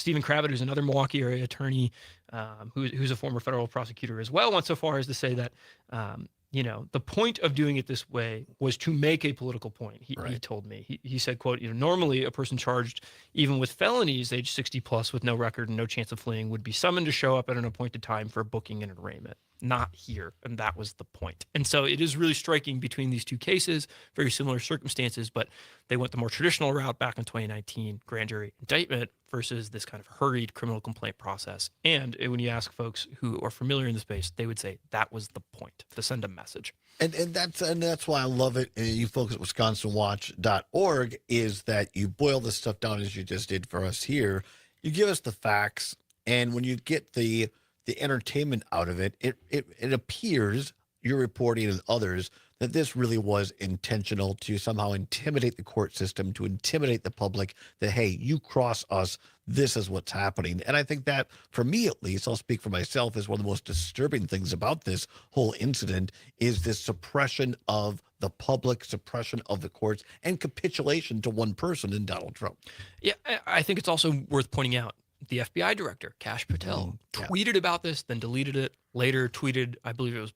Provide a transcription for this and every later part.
Stephen Kravitz, who's another Milwaukee area attorney, who's a former federal prosecutor as well, went so far as to say that the point of doing it this way was to make a political point. He told me. He said, quote, normally a person charged even with felonies, age 60 plus, with no record and no chance of fleeing, would be summoned to show up at an appointed time for booking and arraignment. Not here. And that was the point. And so it is really striking between these two cases, very similar circumstances, but they went the more traditional route back in 2019, grand jury indictment, versus this kind of hurried criminal complaint process. And when you ask folks who are familiar in the space, they would say that was the point, to send a message. And that's why I love it. You folks at WisconsinWatch.org is that you boil this stuff down as you just did for us here. You give us the facts, and when you get the entertainment out of it, it appears, you're reporting and others, that this really was intentional to somehow intimidate the court system, to intimidate the public, that, hey, you cross us, this is what's happening. And I think that, for me at least, I'll speak for myself, is one of the most disturbing things about this whole incident is this suppression of the public, suppression of the courts, and capitulation to one person in Donald Trump. Yeah, I think it's also worth pointing out, the FBI director, Kash Patel, tweeted about this, then deleted it, later tweeted, I believe it was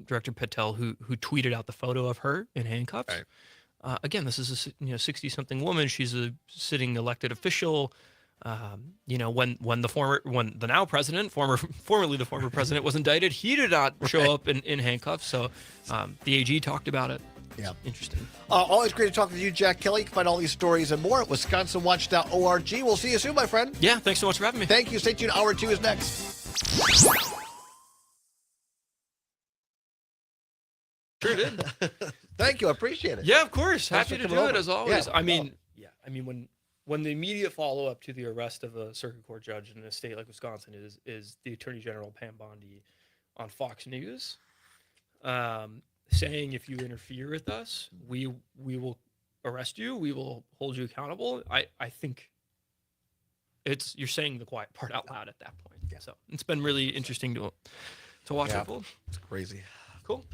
Director Patel who tweeted out the photo of her in handcuffs. Right. Again, this is a 60-something woman. She's a sitting elected official. When the now president, formerly the former president, was indicted, he did not show up in handcuffs. So the AG talked about it. Yeah. Interesting. Always great to talk with you, Jack Kelly. You can find all these stories and more at WisconsinWatch.org. We'll see you soon, my friend. Yeah, thanks so much for having me. Thank you. Stay tuned. Hour 2 is next. Sure did. Thank you. I appreciate it. Yeah, of course. Happy to do it as always. Yeah. I mean, when the immediate follow-up to the arrest of a circuit court judge in a state like Wisconsin is the Attorney General Pam Bondi on Fox News, saying if you interfere with us, we will arrest you, we will hold you accountable. I think you're saying the quiet part out loud at that point. Yeah. So it's been really interesting to watch it. It's crazy. Cool.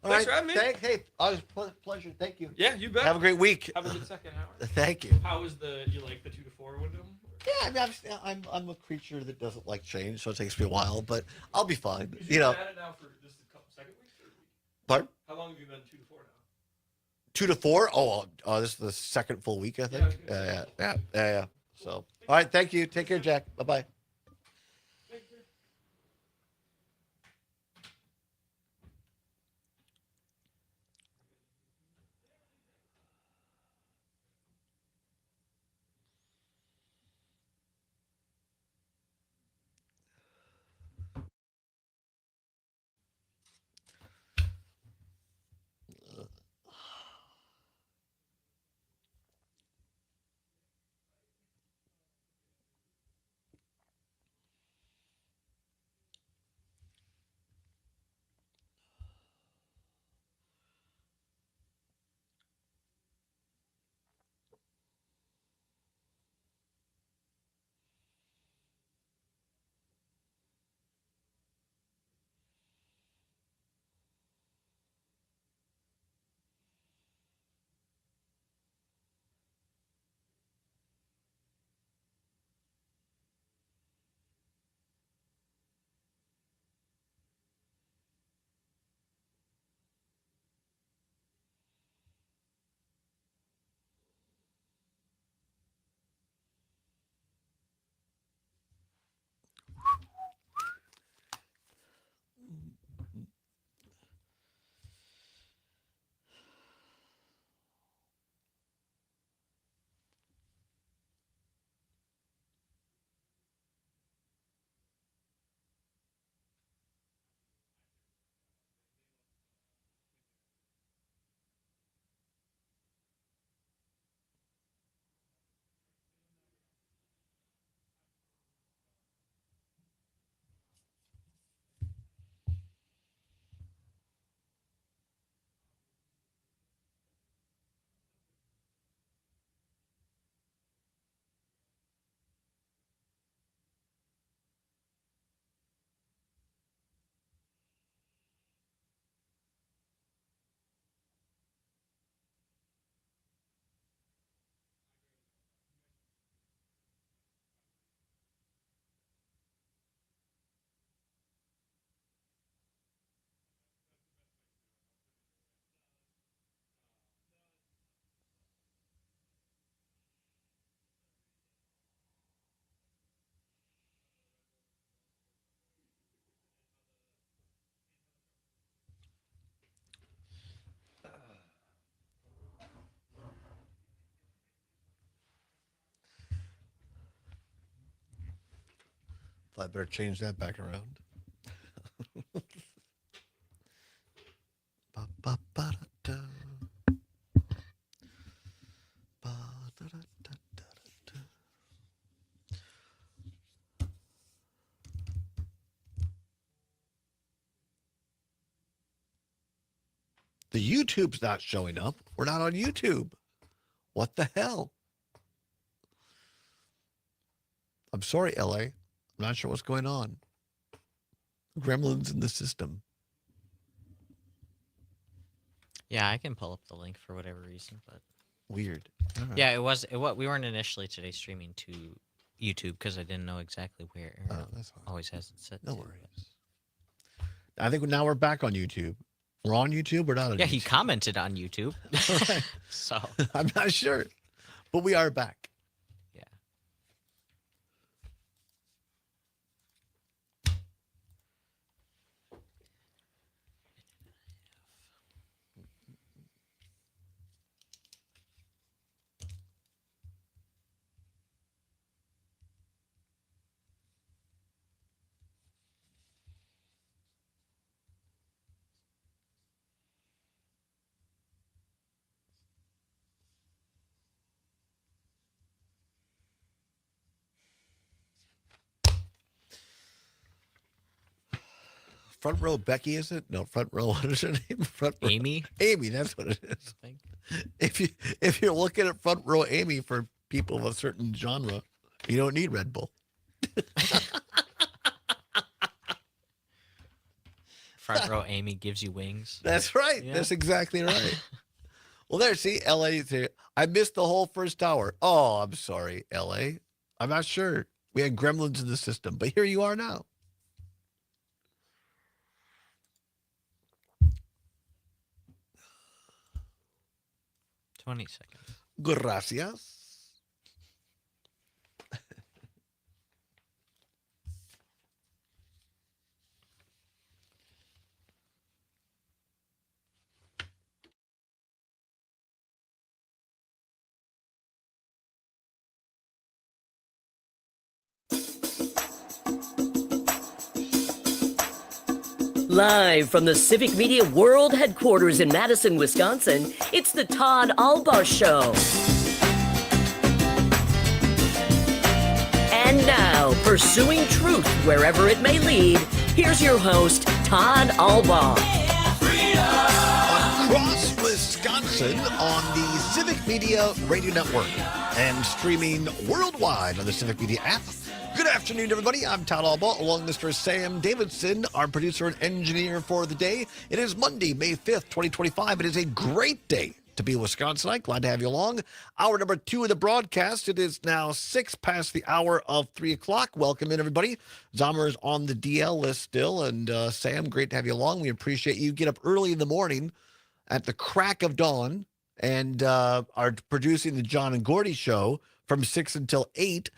Thanks for having me. Hey, always pleasure. Thank you. Yeah, you bet. Have a great week. Have a good second hour. Thank you. How was you like the 2 to 4 window? Yeah, I mean, I'm a creature that doesn't like change, so it takes me a while, but I'll be fine. You've been at it now for just a couple second weeks, third week? Pardon? How long have you been 2 to 4 now? 2 to 4? Oh, this is the second full week, I think. Yeah. So, all right, thank you. Take care, Jack. Bye-bye. I better change that back around. Ba, ba, ba, da, da. Ba, da, da, da, da, da. The YouTube's not showing up. We're not on YouTube. What the hell? I'm sorry, LA. I'm not sure what's going on. Gremlins in the system. Yeah, I can pull up the link for whatever reason, but Weird. All right. yeah, it was. We weren't initially today streaming to YouTube because I didn't know exactly where. Oh, that's fine. Always has it set. No to, worries. I think now we're back on YouTube. We're on YouTube. We're not on Yeah, YouTube. he commented on YouTube. All right. So I'm not sure, but we are back. yeah. Front row Becky, is it? No, front row. What is her name? Front row. Amy. Amy, that's what it is. I think. If you're looking at front row Amy for people of a certain genre, you don't need Red Bull. Front row Amy gives you wings. That's right. Yeah. That's exactly right. Well, there. See, LA is here. I missed the whole first hour. Oh, I'm sorry, LA. I'm not sure. We had gremlins in the system, but here you are now. $20 seconds. Gracias. Live from the Civic Media World Headquarters in Madison, Wisconsin, it's the Todd Allbaugh Show. And now, pursuing truth wherever it may lead, here's your host, Todd Allbaugh. Across Wisconsin on the Civic Media Radio Network and streaming worldwide on the Civic Media app. Good afternoon, everybody. I'm Todd Allbaugh, along with Mr. Sam Davidson, our producer and engineer for the day. It is Monday, May 5th, 2025. It is a great day to be a Wisconsinite. Glad to have you along. Hour number 2 of the broadcast. It is now 6 past the hour of 3 o'clock. Welcome in, everybody. Zomer is on the DL list still. And Sam, great to have you along. We appreciate you. Get up early in the morning at the crack of dawn and are producing the John and Gordy show from 6 until 8.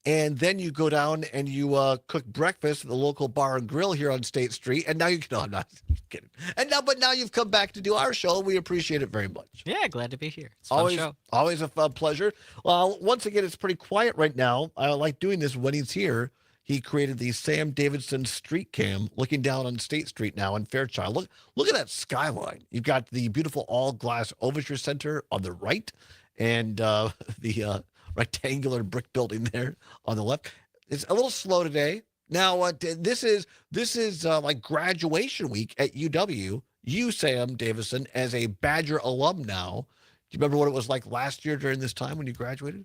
And then you go down and you cook breakfast at the local bar and grill here on State Street. And now you can, no, I'm not kidding. But now you've come back to do our show. We appreciate it very much. Yeah, glad to be here. It's a fun show. Always a fun pleasure. Well, once again, it's pretty quiet right now. I like doing this when he's here. He created the Sam Davidson Street Cam looking down on State Street now in Fairchild. Look at that skyline. You've got the beautiful all-glass Overture Center on the right and the rectangular brick building there on the left. It's a little slow today. Now, this is like graduation week at UW. You, Sam Davison, as a Badger alum now. Do you remember what it was like last year during this time when you graduated?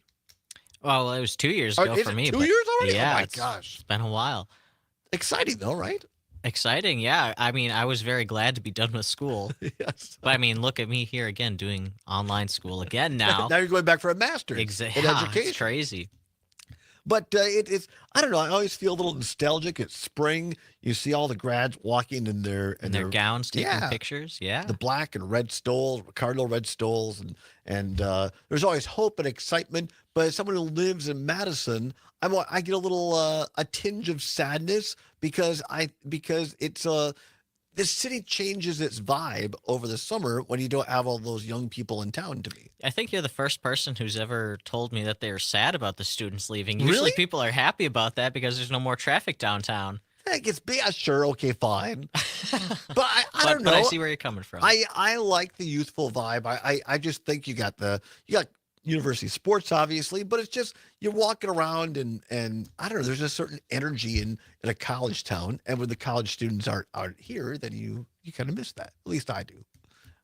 Well, it was 2 years ago for me. 2 years already? Yeah, Oh my gosh. It's been a while. Exciting though, right? Exciting, yeah. I mean, I was very glad to be done with school. Yes. But I mean, look at me here again doing online school again now. Now you're going back for a master's in education. It's crazy. But it's, I don't know, I always feel a little nostalgic. It's spring. You see all the grads walking in their gowns, taking pictures. Yeah. The black and red stoles, cardinal red stoles. And there's always hope and excitement. But as someone who lives in Madison, I get a little, a tinge of sadness because it's the city changes its vibe over the summer when you don't have all those young people in town to me. I think you're the first person who's ever told me that they're sad about the students leaving. Really? Usually people are happy about that because there's no more traffic downtown. I guess, yeah, sure, okay, fine. But I don't know. But I see where you're coming from. I like the youthful vibe. I just think you got university sports, obviously, but it's just you're walking around and I don't know, there's a certain energy in a college town. And when the college students aren't here, then you kind of miss that. At least I do.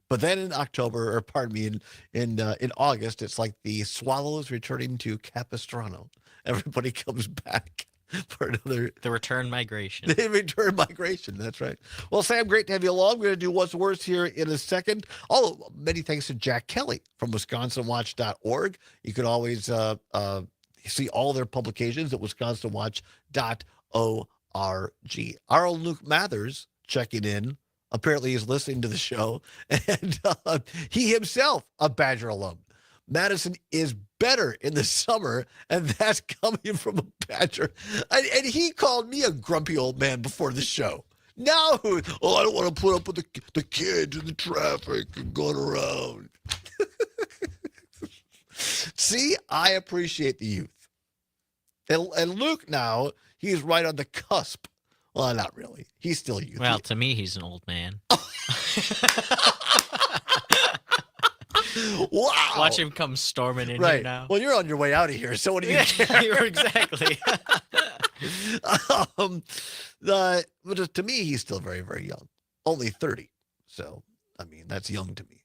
But then in October, or pardon me, in August, it's like the swallows returning to Capistrano. Everybody comes back for another. The return migration. The return migration. That's right. Well, Sam, great to have you along. We're going to do What's Worse here in a second. Oh, many thanks to Jack Kelly from WisconsinWatch.org. You can always see all their publications at WisconsinWatch.org. Our own Luke Mathers checking in. Apparently, he's listening to the show, and he himself a Badger alum. Madison is better in the summer, and that's coming from a Badger. And he called me a grumpy old man before the show. Now, I don't want to put up with the kids and the traffic and going around. See, I appreciate the youth. And Luke now, he's right on the cusp. Well, not really. He's still youth. Well, to me, he's an old man. Wow. Watch him come storming in Right. here now. Well, you're on your way out of here, so what do you care? You're exactly. But to me, he's still very, very young. Only 30. So, I mean, that's young to me.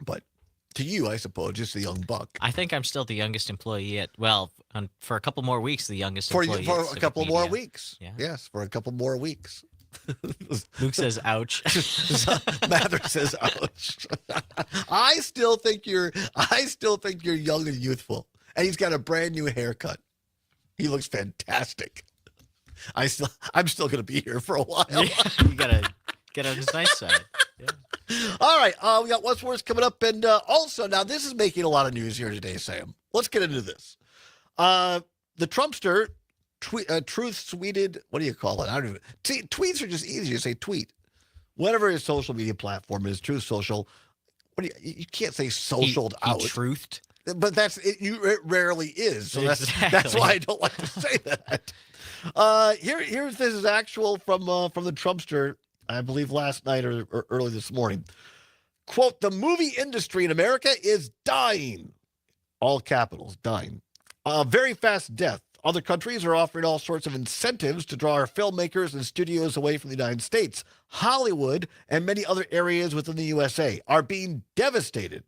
But to you, I suppose, just a young buck. I think I'm still the youngest employee at, for a couple more weeks, the youngest For employee. for at a Civic couple more Media. weeks. Yeah. Yes, for a couple more weeks. Luke says, ouch. Mather says, ouch. I still think you're young and youthful. And he's got a brand new haircut. He looks fantastic. I'm still going to be here for a while. Yeah, you gotta get on his nice side. Yeah. All right, we got What's Worse coming up, and also now this is making a lot of news here today, Sam. Let's get into this. The Trumpster truth tweeted. What do you call it? I don't even. See, tweets are just easy to say. Tweet, whatever his social media platform is. Truth Social. What do you can't say socialed He out. truthed. But that's it. It rarely is. So that's Exactly. why I don't like to say that. Here's this is actual from the Trumpster. I believe last night or early this morning. Quote, the movie industry in America is dying. All capitals, dying. Very fast death. Other countries are offering all sorts of incentives to draw our filmmakers and studios away from the United States. Hollywood and many other areas within the USA are being devastated.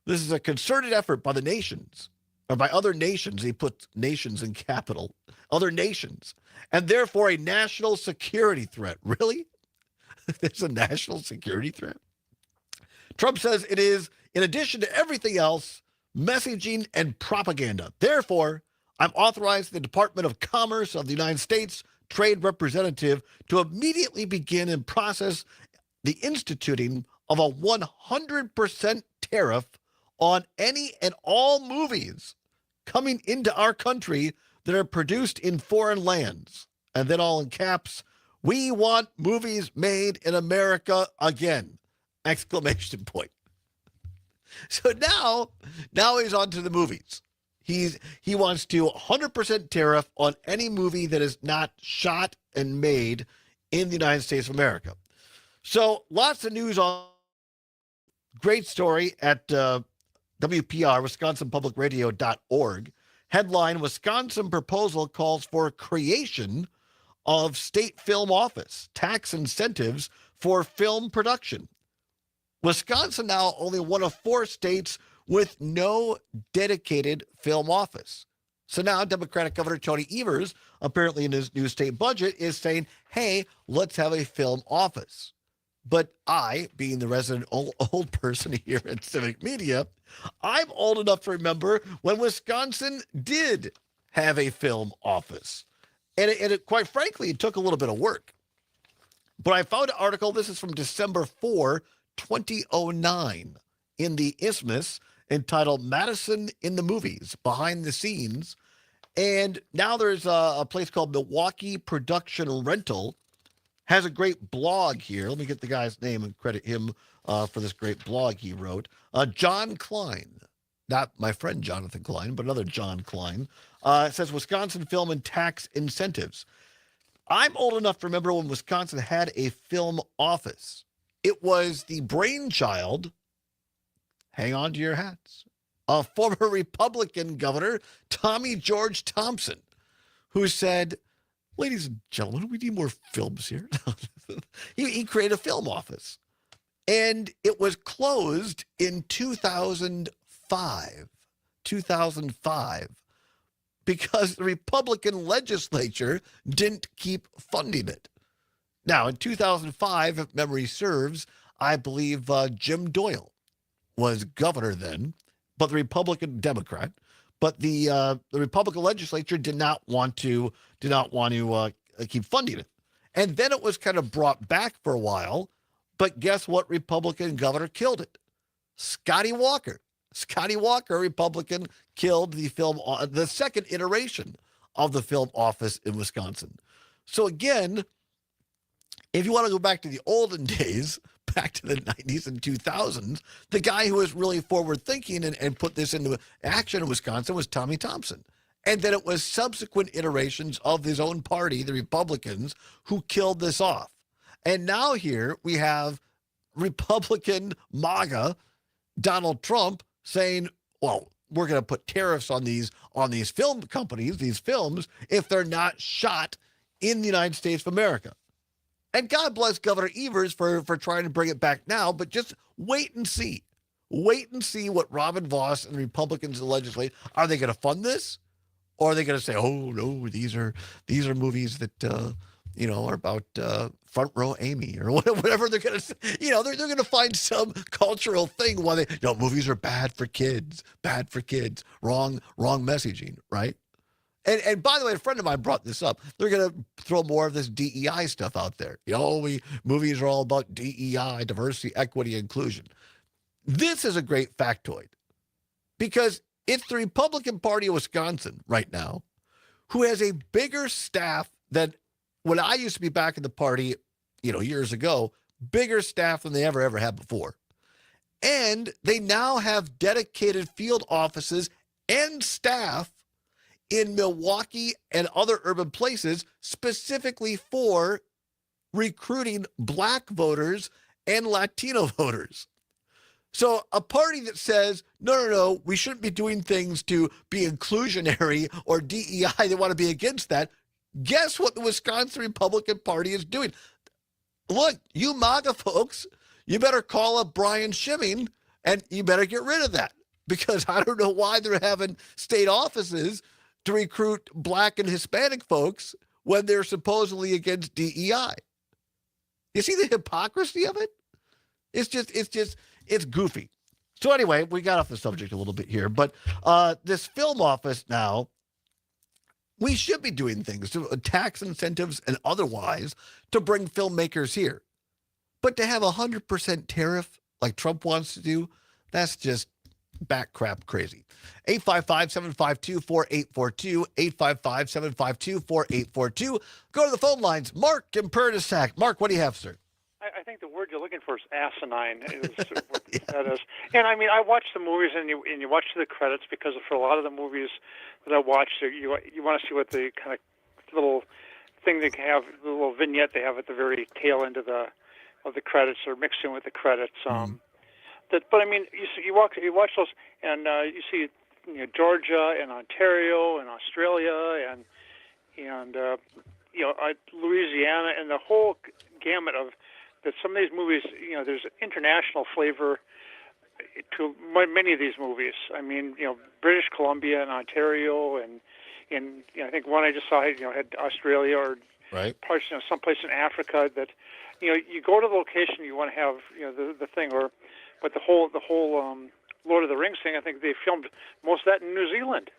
This is a concerted effort by the nations, or by other nations. He puts nations in capital. Other nations. And therefore a national security threat. Really? There's a national security threat? Trump says it is, in addition to everything else, messaging and propaganda. Therefore, I'm authorizing the Department of Commerce of the United States Trade Representative to immediately begin and process the instituting of a 100% tariff on any and all movies coming into our country that are produced in foreign lands. And then all in caps, we want movies made in America again! Exclamation point. So now he's on to the movies. He wants to 100% tariff on any movie that is not shot and made in the United States of America. So lots of news on. Great story at WPR, WisconsinPublicRadio.org. Headline, Wisconsin proposal calls for creation of state film office, tax incentives for film production. Wisconsin now only one of 4 states with no dedicated film office. So now Democratic Governor Tony Evers, apparently in his new state budget, is saying, hey, let's have a film office. But I, being the resident old person here at Civic Media, I'm old enough to remember when Wisconsin did have a film office. And it quite frankly, it took a little bit of work. But I found an article, this is from December 4, 2009, in the Isthmus, entitled Madison in the Movies, Behind the Scenes. And now there's a place called Milwaukee Production Rental has a great blog here. Let me get the guy's name and credit him for this great blog he wrote. John Klein, not my friend Jonathan Klein, but another John Klein, says Wisconsin film and tax incentives. I'm old enough to remember when Wisconsin had a film office. It was the brainchild, hang on to your hats, of former Republican Governor Tommy George Thompson, who said, ladies and gentlemen, we need more films here. he created a film office. And it was closed in 2005. 2005. Because the Republican legislature didn't keep funding it. Now, in 2005, if memory serves, I believe Jim Doyle was governor then, but the Republican Democrat. But the Republican legislature did not want to keep funding it, and then it was kind of brought back for a while. But guess what? Republican governor killed it. Scotty Walker. Scotty Walker, Republican, killed the second iteration of the film office in Wisconsin. So again, if you want to go back to the olden days, back to the 90s and 2000s, the guy who was really forward-thinking and put this into action in Wisconsin was Tommy Thompson. And then it was subsequent iterations of his own party, the Republicans, who killed this off. And now here we have Republican MAGA Donald Trump saying, well, we're going to put tariffs on these film companies, these films, if they're not shot in the United States of America. And God bless Governor Evers for trying to bring it back now, but just wait and see. Wait and see what Robin Vos and the Republicans in the legislature, are they going to fund this? Or are they going to say, oh, no, these are movies that, are about Front Row Amy or whatever they're going to say. They're going to find some cultural thing while movies are bad for kids, wrong messaging, right? And by the way, a friend of mine brought this up. They're going to throw more of this DEI stuff out there. Movies are all about DEI, diversity, equity, inclusion. This is a great factoid because it's the Republican Party of Wisconsin right now who has a bigger staff than when I used to be back in the party, years ago, bigger staff than they ever had before. And they now have dedicated field offices and staff in Milwaukee and other urban places specifically for recruiting Black voters and Latino voters. So a party that says, no, we shouldn't be doing things to be inclusionary or DEI, they want to be against that. Guess what the Wisconsin Republican Party is doing? Look, you MAGA folks, you better call up Brian Schimming and you better get rid of that because I don't know why they're having state offices to recruit Black and Hispanic folks when they're supposedly against DEI. You see the hypocrisy of it? It's goofy. So anyway, we got off the subject a little bit here, but this film office now, we should be doing things to tax incentives and otherwise to bring filmmakers here. But to have 100% tariff like Trump wants to do, that's just back crap crazy. 855-752-4842, 855-752-4842. Go to the phone lines. Mark in Pernisac. Mark, what do you have, sir? I think the word you're looking for is asinine. Is what that is. And I mean, I watch the movies and you watch the credits because for a lot of the movies that I watch, you want to see what the kind of little thing they have, the little vignette they have at the very tail end of the credits or mixed in with the credits. But I mean, you watch those and you see Georgia and Ontario and Australia and Louisiana and the whole gamut of that. Some of these movies, there's international flavor to many of these movies. I mean, British Columbia and Ontario and I think one I just saw had Australia or right. Parts, someplace in Africa that you go to the location you want to have the thing but the whole Lord of the Rings thing, I think they filmed most of that in New Zealand.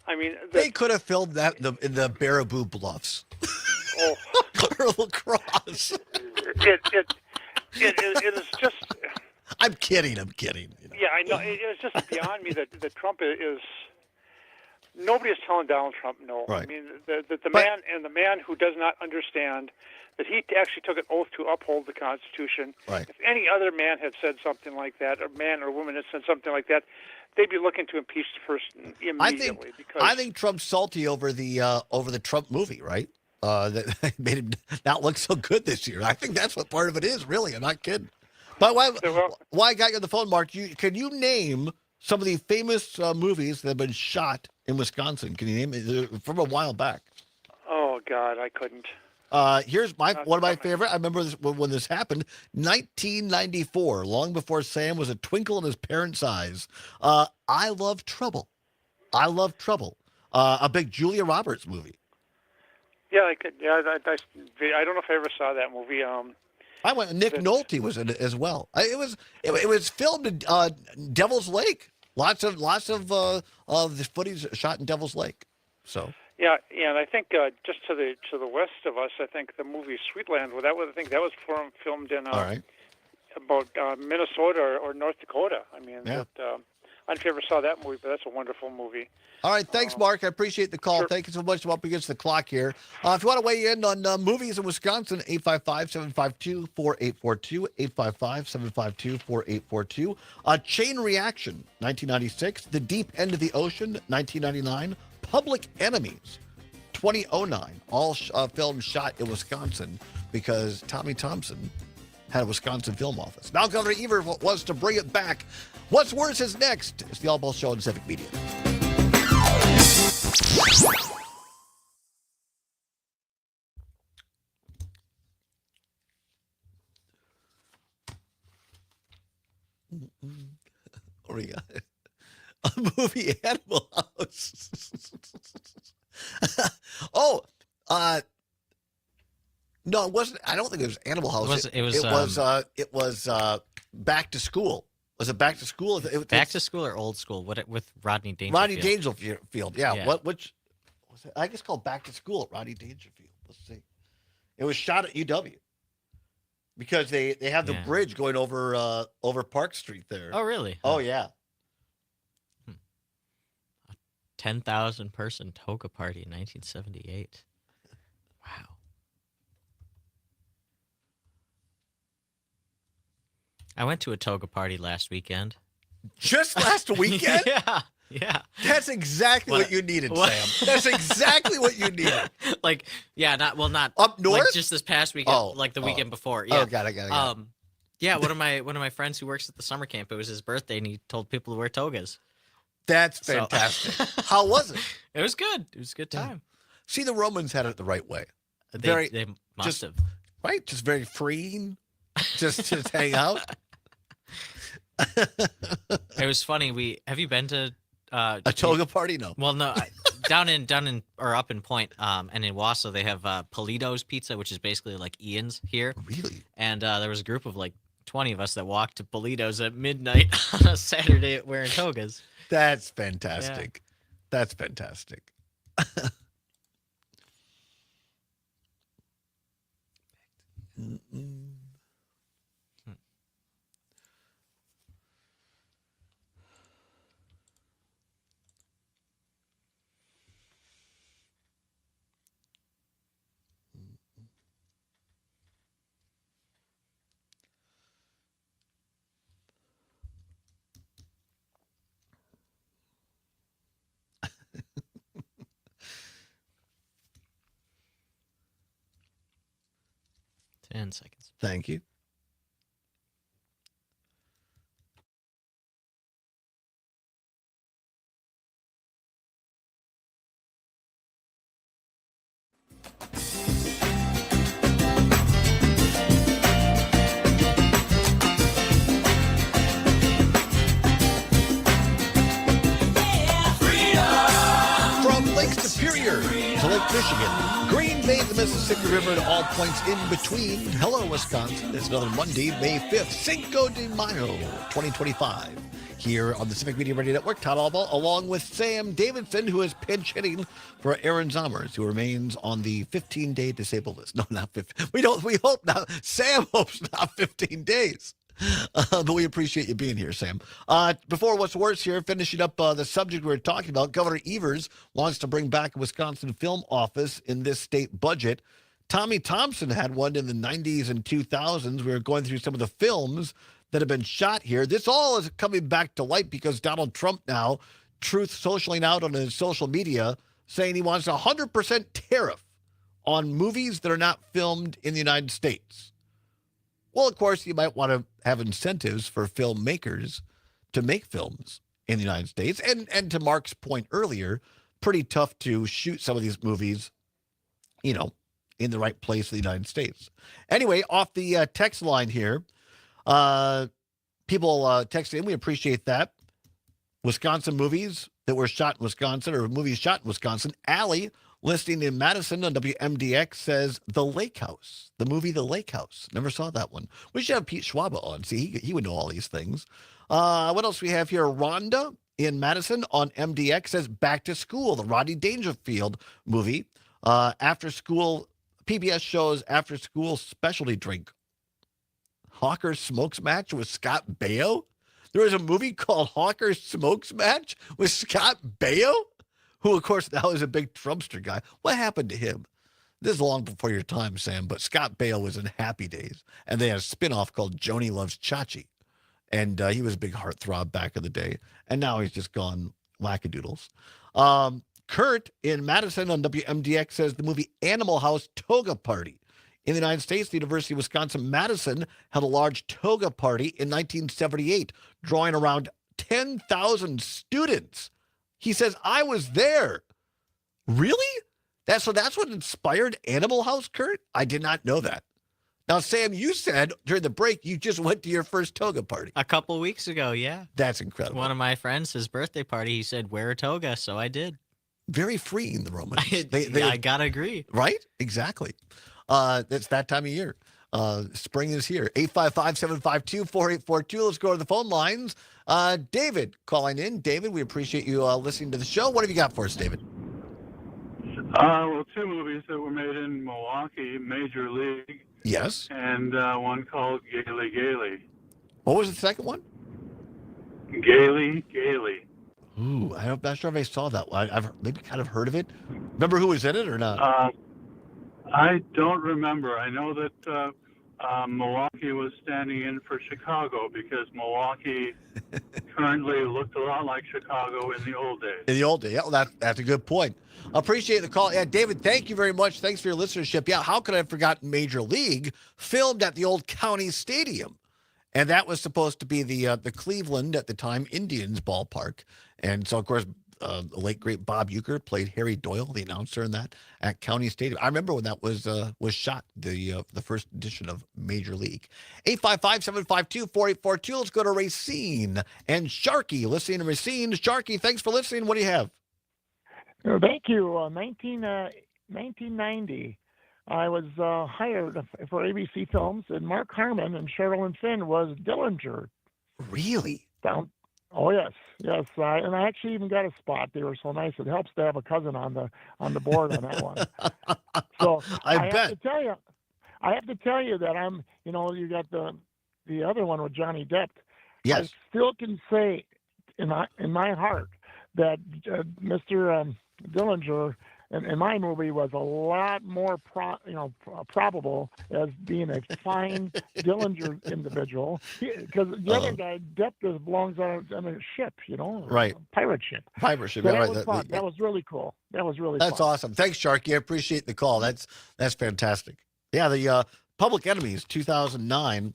I mean, they could have filmed that in the Baraboo Bluffs. Oh, or La Crosse. It is just. I'm kidding. Yeah, I know. It's just beyond me that Trump is nobody is telling Donald Trump no. Right. I mean, the man who does not understand that he actually took an oath to uphold the Constitution. Right. If any other man had said something like that, or man or woman had said something like that, they'd be looking to impeach the person immediately. I think Trump's salty over the Trump movie, right? That made him not look so good this year. I think that's what part of it is. Really, I'm not kidding. But why I got you on the phone, Mark? Can you name some of the famous movies that have been shot in Wisconsin? Can you name it from a while back? Oh God, I couldn't. Here's one of my favorite. I remember when this happened, 1994, long before Sam was a twinkle in his parents' eyes. I Love Trouble. I Love Trouble. A big Julia Roberts movie. Yeah, I could. Yeah, I don't know if I ever saw that movie. I went. Nick Nolte was in it as well. It was filmed in Devil's Lake. Lots of the footage shot in Devil's Lake. So. Yeah, and I think just to the west of us, I think the movie Sweetland. Well, I think that was filmed in All right. about Minnesota or North Dakota. I mean, Yeah. I don't know if you ever saw that movie, but that's a wonderful movie. All right, thanks, Mark. I appreciate the call. Sure. Thank you so much. I'm up against the clock here. If you want to weigh in on movies in Wisconsin, 855-752-4842, 855-752-4842. Chain Reaction, 1996. The Deep End of the Ocean, 1999. Public Enemies, 2009. All films shot in Wisconsin because Tommy Thompson had a Wisconsin film office. Now Governor Evers wants to bring it back. What's Worse is next. It's the Allbaugh Show on Civic Media. What do we got? A movie, Animal House. No, it wasn't. I don't think it was Animal House. It was Back to School. Was it Back to School? Back to School or Old School? With Rodney Dangerfield? Rodney Dangerfield. Yeah. What? Which was it? I guess called Back to School. Rodney Dangerfield. Let's see. It was shot at UW because they have the bridge going over Park Street there. Oh, really? Oh, yeah. 10,000 person toga party in 1978. Wow. I went to a toga party last weekend. Just last weekend? Yeah. That's exactly what you needed, Sam. That's exactly what you needed. Not up north. Like just this past weekend, the weekend before. Yeah. Oh, got it. Yeah, one of my friends who works at the summer camp, it was his birthday, and he told people to wear togas. That's fantastic. How was it? It was good. It was a good time. See, the Romans had it the right way. They must have. Right? Just very freeing. Just hang out. It was funny. Have you been to a toga party? No. Well, no. Down in or up in Point, and in Wausau, they have Polito's Pizza, which is basically like Ian's here. Really? And there was a group of like 20 of us that walked to Polito's at midnight on a Saturday wearing togas. That's fantastic. Yeah. That's fantastic. Seconds. Thank you. Superior to Lake Michigan, Green Bay, the Mississippi River, and all points in between. Hello, Wisconsin. It's another Monday, May 5th, Cinco de Mayo, 2025. Here on the Civic Media Radio Network, Todd Allbaugh, along with Sam Davidson, who is pinch hitting for Aaron Zommers, who remains on the 15-day disabled list. No, not 15. We hope not. Sam hopes not 15 days. But we appreciate you being here, Sam. Before what's worse here, finishing up the subject we were talking about, Governor Evers wants to bring back a Wisconsin film office in this state budget. Tommy Thompson had one in the 90s and 2000s. We were going through some of the films that have been shot here. This all is coming back to light because Donald Trump now, truth socialing out on his social media, saying he wants a 100% tariff on movies that are not filmed in the United States. Well, of course, you might want to have incentives for filmmakers to make films in the United States. And to Mark's point earlier, pretty tough to shoot some of these movies, in the right place in the United States. Anyway, off the text line here, people text in. We appreciate that. Wisconsin movies that were shot in Wisconsin or movies shot in Wisconsin. Allie, listening in Madison on WMDX, says The Lake House, the movie The Lake House. Never saw that one. We should have Pete Schwaba on. See, he would know all these things. What else we have here? Rhonda in Madison on MDX says Back to School, the Rodney Dangerfield movie. After school, PBS shows after school specialty drink. Hawker's Smokes Match with Scott Baio. There was a movie called Hawker's Smokes Match with Scott Baio, who, of course, now is a big Trumpster guy. What happened to him? This is long before your time, Sam, but Scott Baio was in Happy Days, and they had a spinoff called Joni Loves Chachi, and he was a big heartthrob back in the day, and now he's just gone wackadoodles. Kurt in Madison on WMDX says the movie Animal House Toga Party. In the United States, the University of Wisconsin-Madison held a large toga party in 1978, drawing around 10,000 students. He says, I was there. Really? That's what inspired Animal House, Kurt? I did not know that. Now, Sam, you said during the break you just went to your first toga party. A couple weeks ago, yeah. That's incredible. One of my friends, his birthday party, he said, wear a toga, so I did. Very freeing, the Romans. I gotta agree. Right? Exactly. It's that time of year. Spring is here. 855-752-4842. Let's go to the phone lines. David calling in. David, we appreciate you listening to the show. What have you got for us, David? Well, two movies that were made in Milwaukee, Major League. Yes. And one called Gaily Gaily. What was the second one? Gaily Gaily. Ooh, I'm not sure if I saw that one. I've maybe kind of heard of it. Remember who was in it or not? I don't remember. I know that Milwaukee was standing in for Chicago because Milwaukee currently looked a lot like Chicago in the old days. In the old days. Yeah, well, that's a good point. Appreciate the call. Yeah, David, thank you very much. Thanks for your listenership. Yeah, how could I have forgotten Major League? Filmed at the old county stadium. And that was supposed to be the Cleveland, at the time, Indians ballpark. And so, of course, the late, great Bob Uecker played Harry Doyle, the announcer in that, at County Stadium. I remember when that was shot, the first edition of Major League. 855-752-4842. Let's go to Racine and Sharky. Listening to Racine. Sharky, thanks for listening. What do you have? Thank you. 1990, I was hired for ABC Films, and Mark Harmon and Sherilyn Finn was Dillinger. Really? Oh yes. And I actually even got a spot. They were so nice. It helps to have a cousin on the board on that one. So I bet. I have to tell you that I'm. You got the other one with Johnny Depp. Yes. I still can say in my heart that Mr. Dillinger in my movie was a lot more probable as being a fine Dillinger individual, because the other guy, Depp, belongs on a ship, right, pirate ship. So that was fun. That was really cool. That's fun. Awesome. Thanks, Sharky. I appreciate the call. That's fantastic. Yeah, the Public Enemies 2009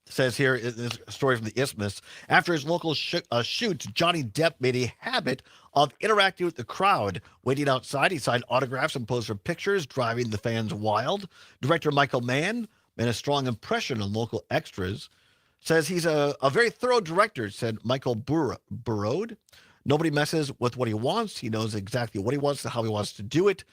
says here in this story from the Isthmus, after his local shoots, Johnny Depp made a habit of interacting with the crowd. Waiting outside, he signed autographs and posed for pictures, driving the fans wild. Director Michael Mann made a strong impression on local extras. Says he's a very thorough director, said Michael Burrode. Nobody messes with what he wants. He knows exactly what he wants and how he wants to do it.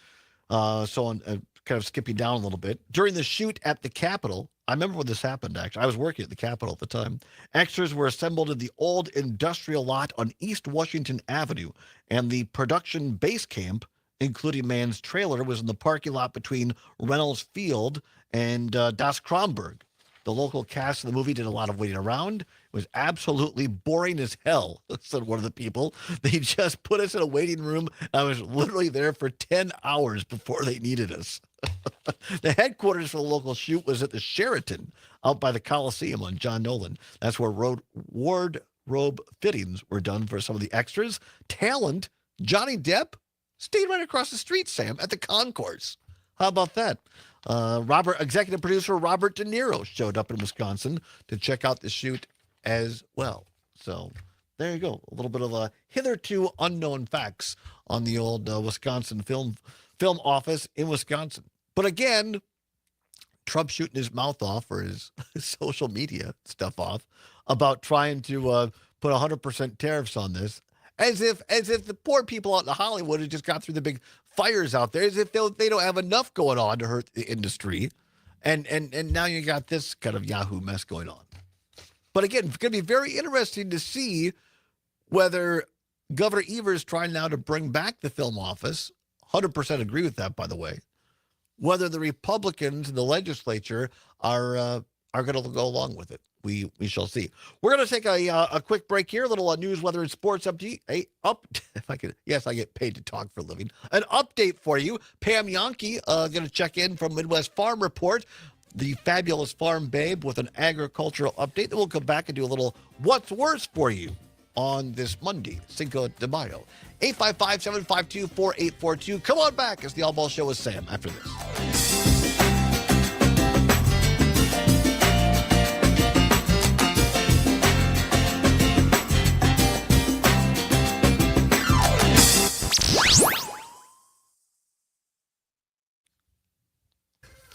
Kind of skipping down a little bit. During the shoot at the Capitol, I remember when this happened, actually. I was working at the Capitol at the time. Extras were assembled in the old industrial lot on East Washington Avenue, and the production base camp, including Mann's trailer, was in the parking lot between Reynolds Field and Das Kronberg. The local cast of the movie did a lot of waiting around. It was absolutely boring as hell, said one of the people. They just put us in a waiting room. I was literally there for 10 hours before they needed us. The headquarters for the local shoot was at the Sheraton out by the Coliseum on John Nolan. That's where wardrobe fittings were done for some of the extras. Talent, Johnny Depp, stayed right across the street, Sam, at the concourse. How about that? Executive producer Robert De Niro showed up in Wisconsin to check out the shoot as well. So there you go. A little bit of a hitherto unknown facts on the old Wisconsin film office in Wisconsin. But again, Trump shooting his mouth off, or his social media stuff off, about trying to put 100% tariffs on this, as if the poor people out in Hollywood had just got through the big fires out there, as if they don't have enough going on to hurt the industry, and now you got this kind of Yahoo mess going on. But again, it's going to be very interesting to see whether Governor Evers trying now to bring back the film office. 100% agree with that, by the way. Whether the Republicans in the legislature are going to go along with it. We shall see. We're going to take a quick break here. A little news, weather, and sports update. If I could, yes, I get paid to talk for a living. An update for you. Pam Yankee going to check in from Midwest Farm Report, the fabulous farm babe, with an agricultural update. Then we'll come back and do a little what's worse for you on this Monday, Cinco de Mayo. 855-752-4842. Come on back as the Allbaugh Show with Sam after this.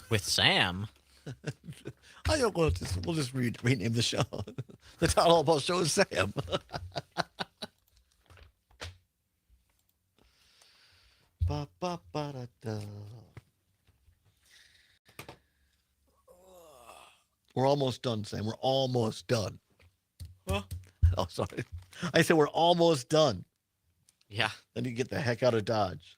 With Sam. I don't know. We'll just rename the show. The Todd Allbaugh Show is Sam. Ba, ba, ba, da, da. We're almost done, Sam. We're almost done. Huh? Oh, sorry. I said we're almost done. Yeah. Then you get the heck out of Dodge.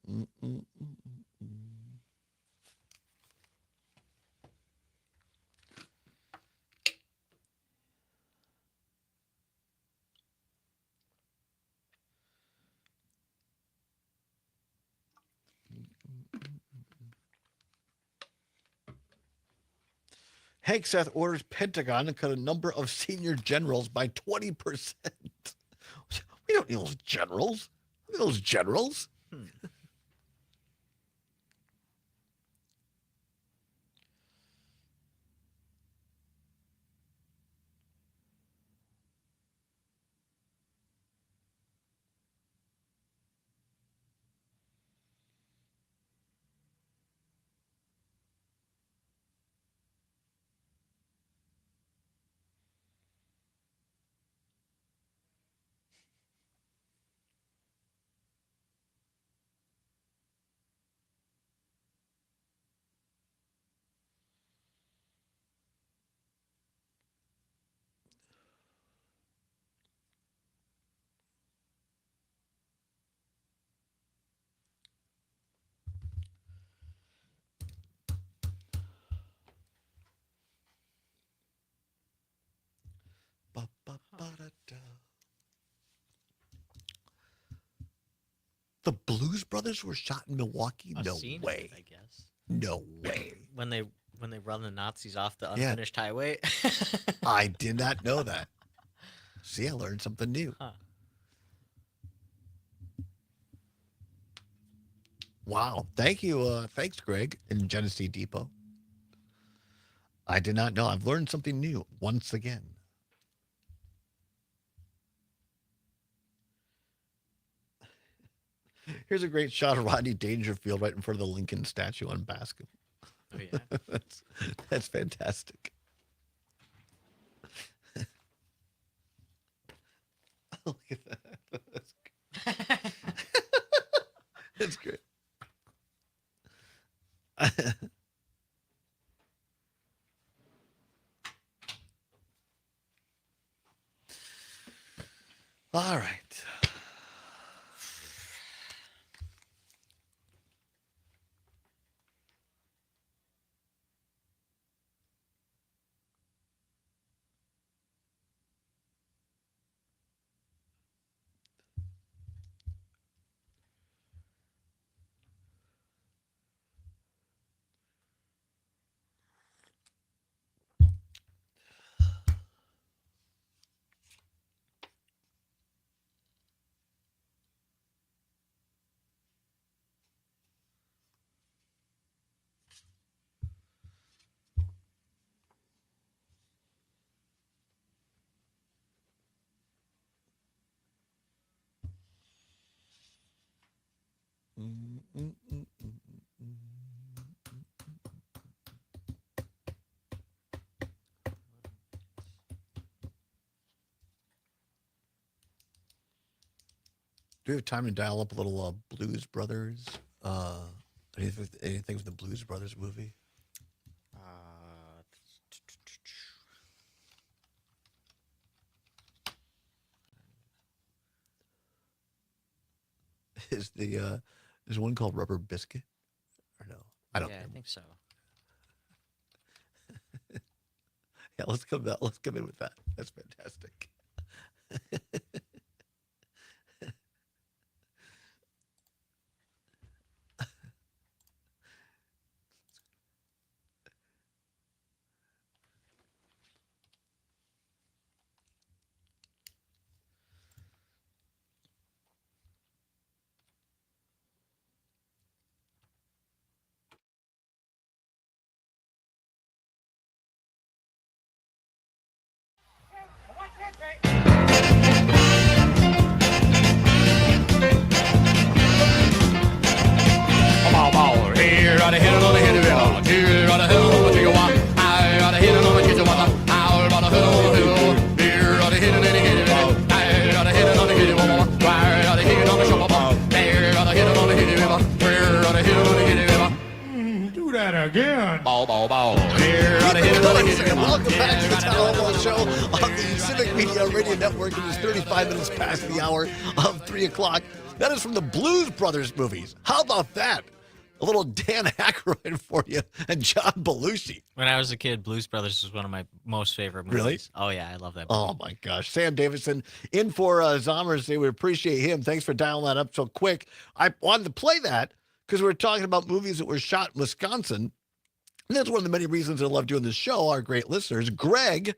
Mm-mm-mm-mm. Hegseth orders Pentagon to cut a number of senior generals by 20%. We don't need those generals. We need those generals. Ba, ba, ba, da, da. The Blues Brothers were shot in Milwaukee? I've No seen way. it, I guess. No way. When they run the Nazis off the unfinished highway. I did not know that. See, I learned something new. Huh. Wow. Thank you. Thanks, Greg, in Genesee Depot. I did not know. I've learned something new once again. Here's a great shot of Rodney Dangerfield right in front of the Lincoln statue on basketball. Oh, yeah. That's fantastic. Look at that. That's great. All right. Do we have time to dial up a little Blues Brothers? Anything from the Blues Brothers movie? Is one called Rubber Biscuit? Or no? I don't. Yeah, I think so. Yeah, let's come in with that. That's fantastic. Do that again. Welcome back to the Todd Allbaugh Show on the Civic Media Radio Network. It is 35 minutes past the hour of 3 o'clock. That is from the Blues Brothers movies. How about that? A little Dan Aykroyd for you and John Belushi. When I was a kid, Blues Brothers was one of my most favorite movies. Really? Oh, yeah, I love that movie. Oh, my gosh. Sam Davidson in for Zommers. We appreciate him. Thanks for dialing that up so quick. I wanted to play that because we were talking about movies that were shot in Wisconsin. And that's one of the many reasons I love doing this show, our great listeners. Greg,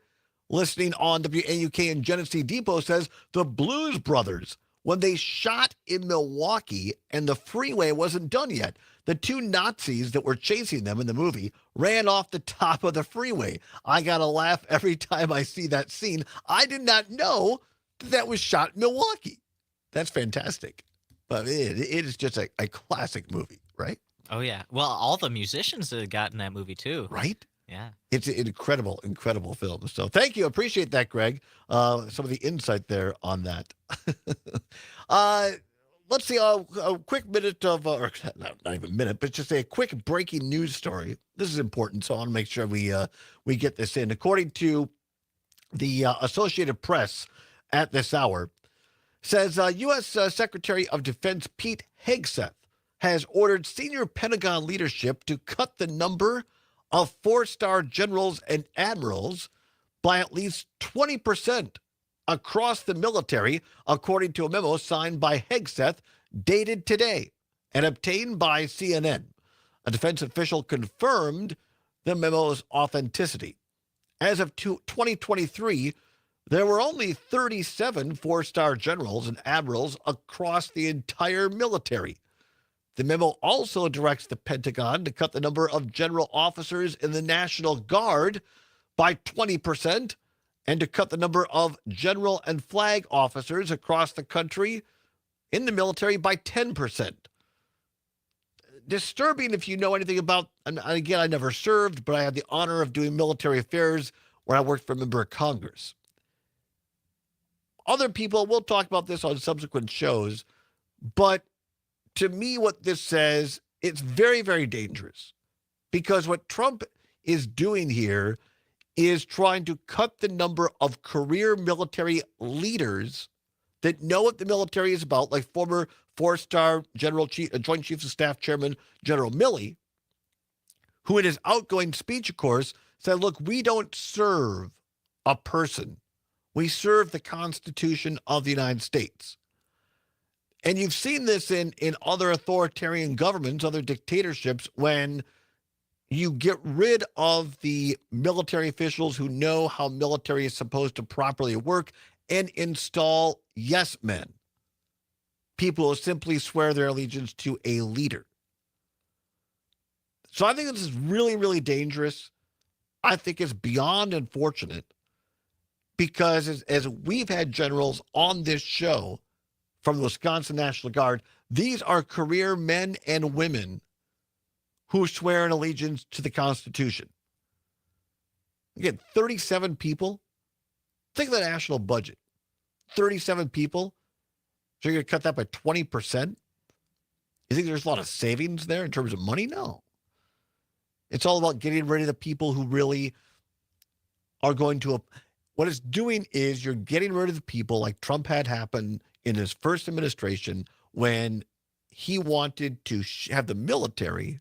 listening on WAUK in Genesee Depot, says the Blues Brothers, when they shot in Milwaukee and the freeway wasn't done yet, the two Nazis that were chasing them in the movie ran off the top of the freeway. I got to laugh every time I see that scene. I did not know that was shot in Milwaukee. That's fantastic. But it is just a classic movie, right? Oh, yeah. Well, all the musicians that got in that movie, too. Right? Yeah. It's an incredible, incredible film. So thank you. Appreciate that, Greg. Some of the insight there on that. Let's see a quick minute of, or not even a minute, but just a quick breaking news story. This is important, so I want to make sure we get this in. According to the Associated Press at this hour, says U.S. Secretary of Defense Pete Hegseth has ordered senior Pentagon leadership to cut the number of four-star generals and admirals by at least 20% across the military, according to a memo signed by Hegseth, dated today and obtained by CNN. A defense official confirmed the memo's authenticity. As of 2023, there were only 37 four-star generals and admirals across the entire military. The memo also directs the Pentagon to cut the number of general officers in the National Guard by 20% and to cut the number of general and flag officers across the country in the military by 10%. Disturbing if you know anything about, and again, I never served, but I had the honor of doing military affairs where I worked for a member of Congress. Other people, we'll talk about this on subsequent shows, but to me, what this says, it's very, very dangerous because what Trump is doing here is trying to cut the number of career military leaders that know what the military is about, like former four-star Joint Chiefs of Staff Chairman General Milley, who in his outgoing speech, of course, said, look, we don't serve a person. We serve the Constitution of the United States. And you've seen this in other authoritarian governments, other dictatorships, when you get rid of the military officials who know how military is supposed to properly work and install yes men, people who simply swear their allegiance to a leader. So I think this is really, really dangerous. I think it's beyond unfortunate because as we've had generals on this show from the Wisconsin National Guard. These are career men and women who swear an allegiance to the Constitution. Again, 37 people. Think of the national budget. 37 people. So you're going to cut that by 20%? You think there's a lot of savings there in terms of money? No. It's all about getting rid of the people who really are going to... What it's doing is you're getting rid of the people like Trump had happen in his first administration when he wanted to have the military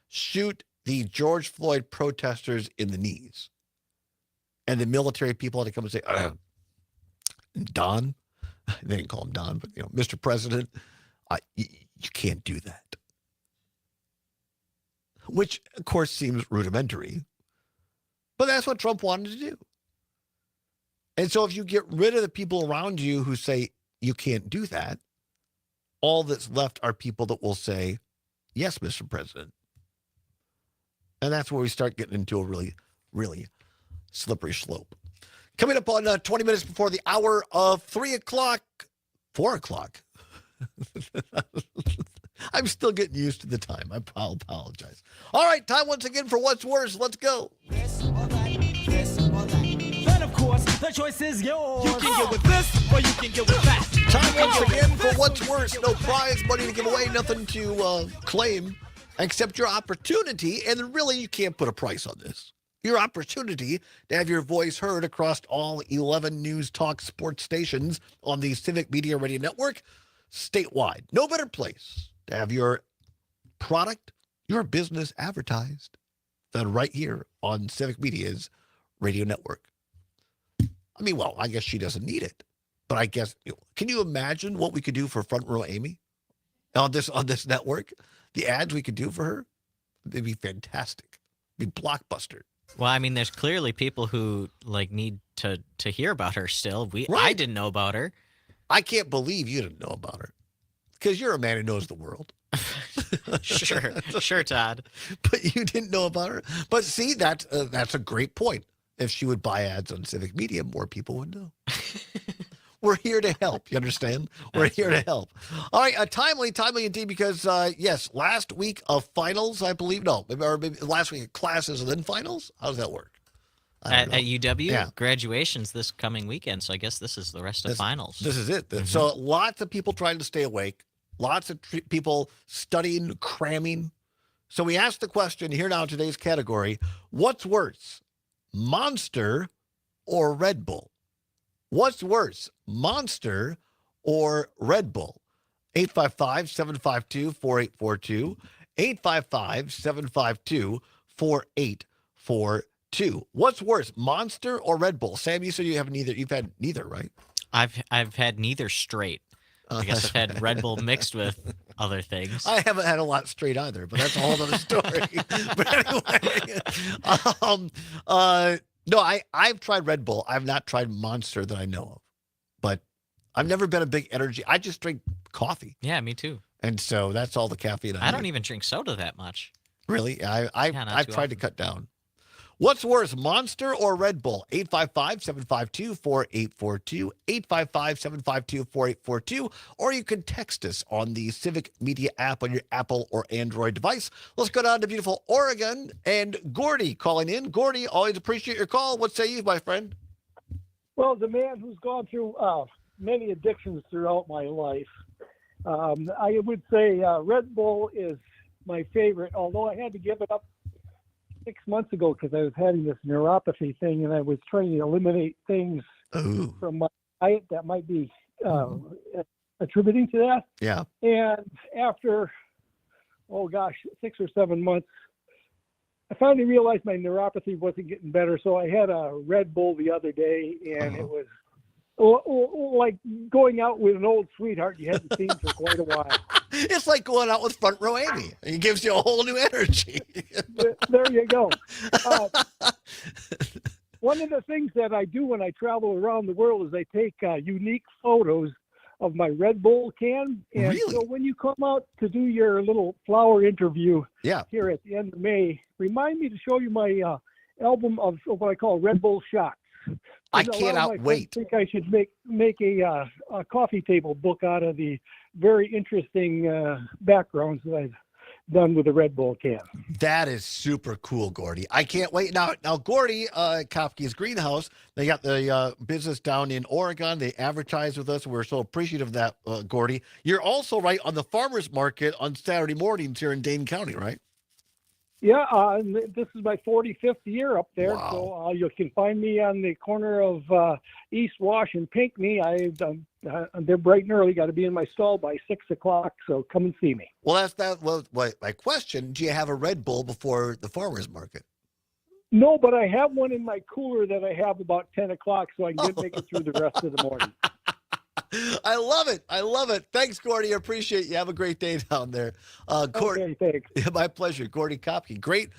shoot the George Floyd protesters in the knees. And the military people had to come and say, Don, they didn't call him Don, but, Mr. President, you can't do that. Which, of course, seems rudimentary. But that's what Trump wanted to do. And so if you get rid of the people around you who say you can't do that, all that's left are people that will say, yes, Mr. President. And that's where we start getting into a really, really slippery slope. Coming up on 20 minutes before the hour of 3 o'clock, 4 o'clock. I'm still getting used to the time. I apologize. All right, time once again for What's Worse. Let's go. This or that, this or that. Then, of course, the choice is yours. You can get with this or you can get with that. Time once again for What's Worse. No prize, money to give away, nothing to claim except your opportunity. And really, you can't put a price on this. Your opportunity to have your voice heard across all 11 news talk sports stations on the Civic Media Radio Network statewide. No better place to have your product, your business advertised than right here on Civic Media's radio network. I mean, well, I guess she doesn't need it, but I guess, can you imagine what we could do for Front Row Amy on this network? The ads we could do for her, they'd be fantastic. It'd be blockbuster. Well, I mean, there's clearly people who need to hear about her still. Right. I didn't know about her. I can't believe you didn't know about her because you're a man who knows the world. Sure, Todd. But you didn't know about her. But see, that's a great point. If she would buy ads on Civic Media, more people would know. We're here to help. You understand? We're here to help. All right, timely indeed, because, yes, last week of finals, I believe. No, maybe last week of classes and then finals? How does that work? At UW, Yeah. graduation's this coming weekend, so I guess this is the rest of finals. This is it. So lots of people trying to stay awake. Lots of people studying, cramming. So we asked the question here now in today's category, what's worse, Monster or Red Bull? What's worse, Monster or Red Bull? 855-752-4842. 855-752-4842. What's worse, Monster or Red Bull? Sam, you said you have neither. You've had neither, right? I've had neither straight. I guess I've had Red Bull mixed with other things. I haven't had a lot straight either, but that's a whole other story. But anyway, no, I've tried Red Bull. I've not tried Monster that I know of, but I've never been a big energy. I just drink coffee. Yeah, me too. And so that's all the caffeine I don't even drink soda that much. Really? I've tried to cut down. What's worse, Monster or Red Bull? 855-752-4842, 855-752-4842, or you can text us on the Civic Media app on your Apple or Android device. Let's go down to beautiful Oregon and Gordy calling in. Gordy, always appreciate your call. What say you, my friend? Well, as a man who's gone through many addictions throughout my life, I would say Red Bull is my favorite, although I had to give it up 6 months ago because I was having this neuropathy thing and I was trying to eliminate things from my diet that might be attributing to that. Yeah. And after, 6 or 7 months, I finally realized my neuropathy wasn't getting better. So I had a Red Bull the other day and it was like going out with an old sweetheart you hadn't seen for quite a while. It's like going out with Front Row Amy. It gives you a whole new energy. There you go. One of the things that I do when I travel around the world is I take unique photos of my Red Bull can. And really? So when you come out to do your little flower interview here at the end of May, remind me to show you my album of what I call Red Bull shots. I cannot wait. I think I should make a coffee table book out of the very interesting backgrounds that I've done with the Red Bull can. That is super cool, Gordy. I can't wait. Now, Gordy, Kopke's Greenhouse, they got the business down in Oregon. They advertise with us. We're so appreciative of that, Gordy. You're also right on the farmers market on Saturday mornings here in Dane County, right? Yeah, this is my 45th year up there, Wow. so you can find me on the corner of East Wash and Pinckney. They're bright and early. Got to be in my stall by 6 o'clock, so come and see me. Well, that's that. Well, my question: do you have a Red Bull before the farmers market? No, but I have one in my cooler that I have about 10 o'clock, so I can make it through the rest of the morning. I love it. I love it. Thanks, Gordy. I appreciate you. Have a great day down there. Okay, thanks. Yeah, my pleasure. Gordy Kopke. Great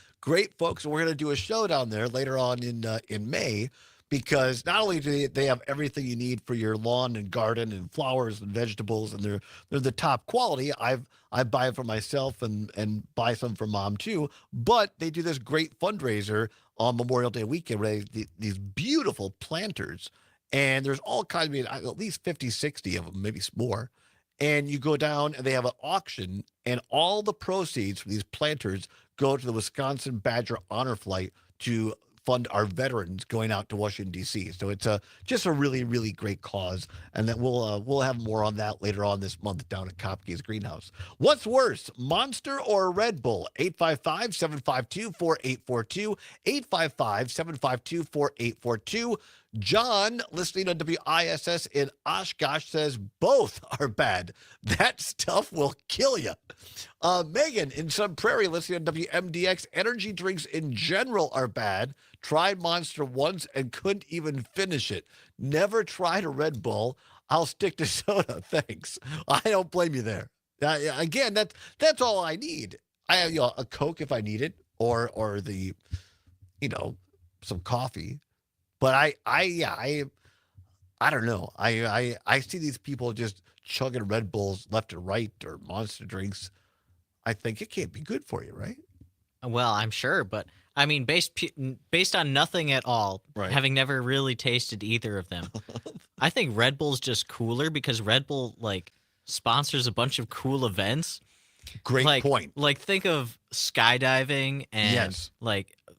folks. We're going to do a show down there later on in May, because not only do they have everything you need for your lawn and garden and flowers and vegetables, and they're the top quality. I buy it for myself and buy some for mom too. But they do this great fundraiser on Memorial Day weekend where these beautiful planters. And there's all kinds of, at least 50, 60 of them, maybe more. And you go down and they have an auction, and all the proceeds from these planters go to the Wisconsin Badger Honor Flight to fund our veterans going out to Washington, D.C. So it's just a really, really great cause. And then we'll have more on that later on this month down at Kopke's Greenhouse. What's worse, Monster or Red Bull? 855-752-4842. 855-752-4842. John, listening on WISS in Oshkosh, says both are bad. That stuff will kill you. Megan in Sun Prairie, listening on WMDX, energy drinks in general are bad. Tried Monster once and couldn't even finish it. Never tried a Red Bull. I'll stick to soda. Thanks. I don't blame you there. Again, that's all I need. I have a Coke if I need it, or the, some coffee. But I don't know. I see these people just chugging Red Bulls left and right, or Monster drinks. I think it can't be good for you, right? Well, I'm sure, but I mean, based on nothing at all, Right. having never really tasted either of them, I think Red Bull's just cooler because Red Bull sponsors a bunch of cool events. Great point. Like think of skydiving and Yes.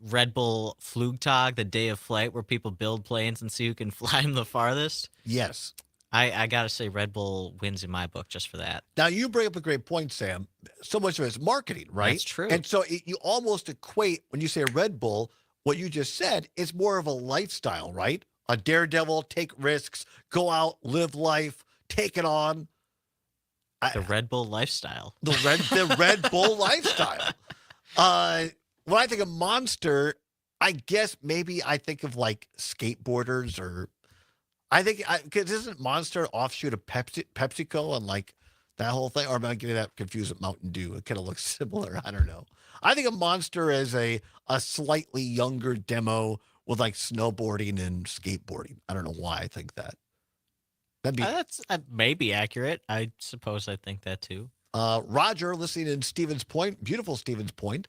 Red Bull Flugtag, the day of flight where people build planes and see who can fly them the farthest. Yes. I gotta say Red Bull wins in my book just for that. Now, you bring up a great point, Sam. So much of it's marketing, right? That's true. And so you almost equate, when you say Red Bull, what you just said is more of a lifestyle, right? A daredevil, take risks, go out, live life, take it on. The Red Bull lifestyle. The Red Bull lifestyle. When I think of Monster, I guess maybe I think of skateboarders, or I think because isn't Monster offshoot of PepsiCo and that whole thing? Or am I getting that confused with Mountain Dew? It kind of looks similar. I don't know. I think of Monster as a slightly younger demo with snowboarding and skateboarding. I don't know why I think that. That'd be That's may be accurate. I suppose I think that too. Roger, listening in Stevens Point, beautiful Stevens Point,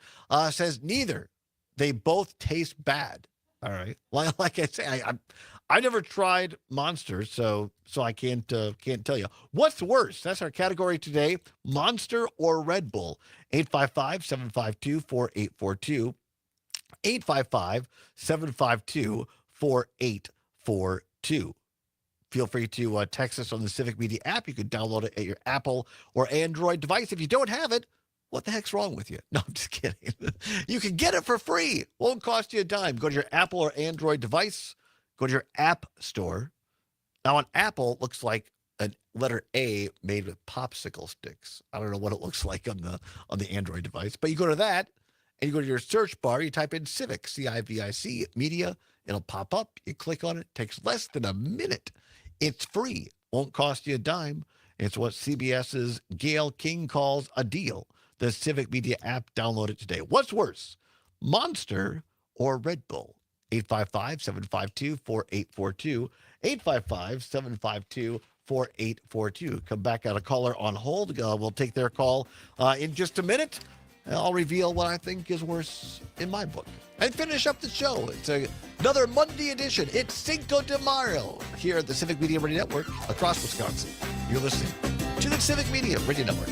says neither. They both taste bad. All right. Like I say, I never tried Monster, so I can't tell you. What's worse? That's our category today. Monster or Red Bull? 855-752-4842. 855-752-4842. Feel free to text us on the Civic Media app. You can download it at your Apple or Android device. If you don't have it, what the heck's wrong with you? No, I'm just kidding. You can get it for free. Won't cost you a dime. Go to your Apple or Android device. Go to your app store. Now, on Apple, it looks like a letter A made with popsicle sticks. I don't know what it looks like on the Android device, but you go to that and you go to your search bar. You type in Civic, CIVIC, media. It'll pop up. You click on it. It takes less than a minute. It's free. Won't cost you a dime. It's what CBS's Gail King calls a deal. The Civic Media app, download it today. What's worse, Monster or Red Bull? 855-752-4842. 855-752-4842. Come back, at a caller on hold. We'll take their call in just a minute. And I'll reveal what I think is worse in my book. And finish up the show. It's another Monday edition. It's Cinco de Mayo here at the Civic Media Radio Network across Wisconsin. You're listening to the Civic Media Radio Network.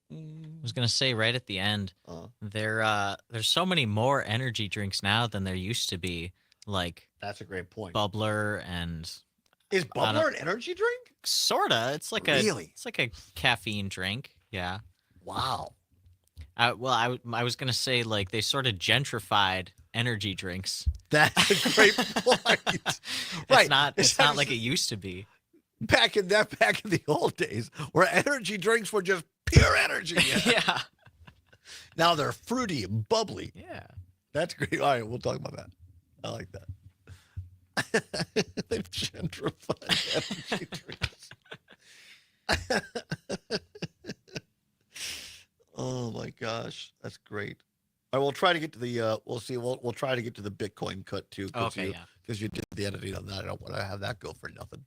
I was gonna say right at the end, there's so many more energy drinks now than there used to be. Like that's a great point. Bubbler and is Bubbler an energy drink? Sorta. It's like it's like a caffeine drink. Yeah. Wow. I was gonna say like they sort of gentrified energy drinks. That's a great point. Right. It's not like it used to be. Back in the old days, where energy drinks were just pure energy. Yeah. Now they're fruity and bubbly. Yeah. That's great. All right, we'll talk about that. I like that. They've gentrified energy drinks. Oh my gosh, that's great. All right, we'll try to get to the. We'll see. We'll try to get to the Bitcoin cut too. Okay. Because you did the editing on that. I don't want to have that go for nothing.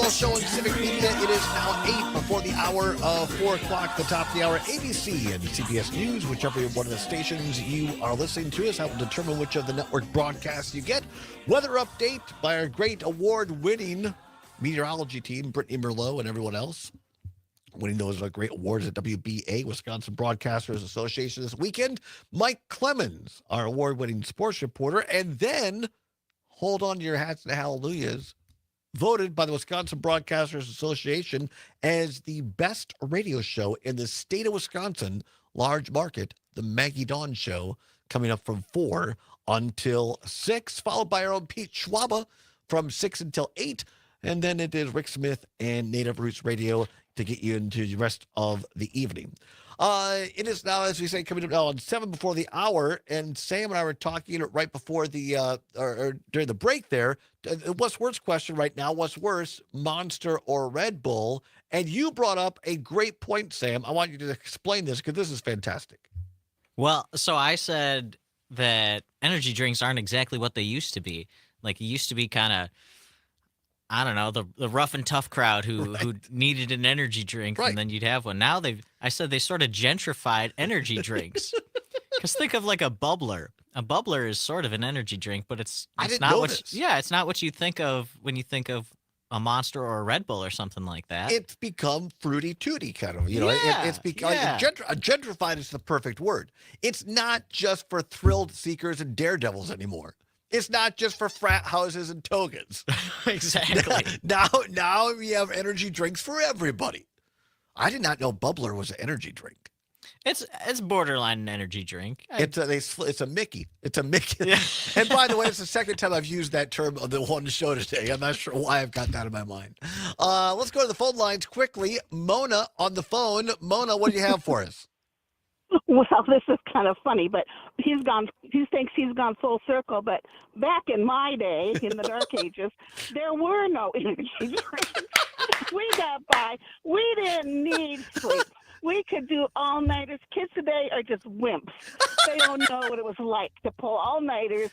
Show in Civic Media. It is now 8 before the hour of 4 o'clock, the top of the hour. ABC and CBS News, whichever one of the stations you are listening to us, that will determine which of the network broadcasts you get. Weather update by our great award-winning meteorology team, Brittany Merlot and everyone else, winning those great awards at WBA, Wisconsin Broadcasters Association this weekend. Mike Clemens, our award-winning sports reporter, and then, hold on to your hats and hallelujahs, voted by the Wisconsin Broadcasters Association as the best radio show in the state of Wisconsin, large market, the Maggie Dawn Show, coming up from 4 until 6, followed by our own Pete Schwaba from 6 until 8. And then it is Rick Smith and Native Roots Radio to get you into the rest of the evening. It is now, as we say, coming up now on 7 before the hour, and Sam and I were talking right before the or during the break there. What's worse question right now? What's worse, Monster or Red Bull? And you brought up a great point, Sam. I want you to explain this because this is fantastic. Well, so I said that energy drinks aren't exactly what they used to be. Like, it used to be kind of, I don't know, the rough and tough crowd who needed an energy drink, and then you'd have one. Now I said they sort of gentrified energy drinks. Because think of like a bubbler. A bubbler is sort of an energy drink, but it's not it's not what you think of when you think of a Monster or a Red Bull or something like that. It's become fruity tooty kind of, it's become gentrified is the perfect word. It's not just for thrilled seekers and daredevils anymore. It's not just for frat houses and tokens. Exactly. Now we have energy drinks for everybody. I did not know bubbler was an energy drink. It's borderline an energy drink. It's a Mickey. It's a Mickey. Yeah. And by the way, it's the second time I've used that term on the one show today. I'm not sure why I've got that in my mind. Let's go to the phone lines quickly. Mona on the phone. Mona, what do you have for us? Well, this is kind of funny, but he thinks he's gone full circle. But back in my day, in the dark ages, there were no energy drinks. We got by. We didn't need sleep. We could do all-nighters. Kids today are just wimps. They don't know what it was like to pull all-nighters,